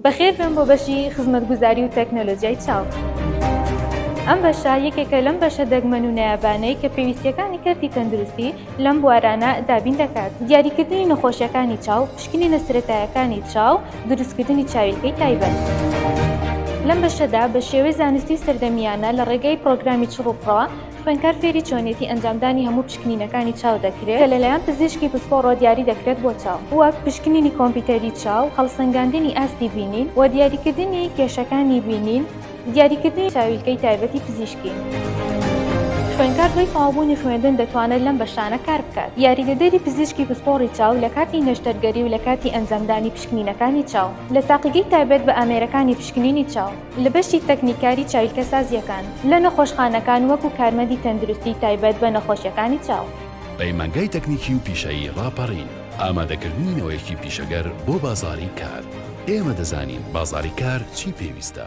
بەخێر بن بۆ بەشی خزمەتگوزاری و تەکنۆلۆژیای چاو. ئەم بەشە یەکێکە لەم بەشە دەگمەن و نایابانەی کە پێویستیەکانی کەرتی تەندروستی لەم بوارانە دابین دەکات. دیاریکردنی نەخۆشیەکانی چاو، پشکنینە سرەتاییەکانی چاو، دروستکردنی چاویلکەی تایبەت. لەم بەشەدا بە شێوەی زانستی و سەردەمیانە لە ڕێگەی پرۆگرامی چڕوپڕەوە خوێندکار فێری چۆنیەتی ئەنجامدانی هەموو پشکنینەکانی چاو دەکرێت کە لەلایەن پزیشکی پسپۆڕۆ دیاری دەکرێت بۆ چاو، وەک پشکنینی کۆمپیوتەری چاو، هەڵسەنگاندنی ئاستی بینین و دیاریکردنی کێشەکانی بینین، دیاریکردنی چاویلکەی تایبەتی پزیشکی. خوێندکار دوای تەواوبوونی خوێندن دەتوانێت لەم بەشانە کار بکات. یاریدەدەری پزیشکی پسپۆڕی چاو لە کاتی نەشتەرگەری و لە کاتی ئەنجامدانی پشکنینەکانی چاو، لە تاقیگەی تایبەت بە ئامێرەکانی پشکنینی چاو، لە بەشی تەکنیکاری چاویلکە سازیەکان، لە نەخۆشخانەکان وەکو کارمەندی تەندروستی تایبەت بە نەخۆشیەکانی چاو. پەیمانگای تەکنیکی و پیشەیی ڕاپەڕین، ئامادەکردنینەوەیەکی پیشەگەر بۆ بازاڕی کار. ئێمە دەزانین بازاڕی کار چی پێویستە.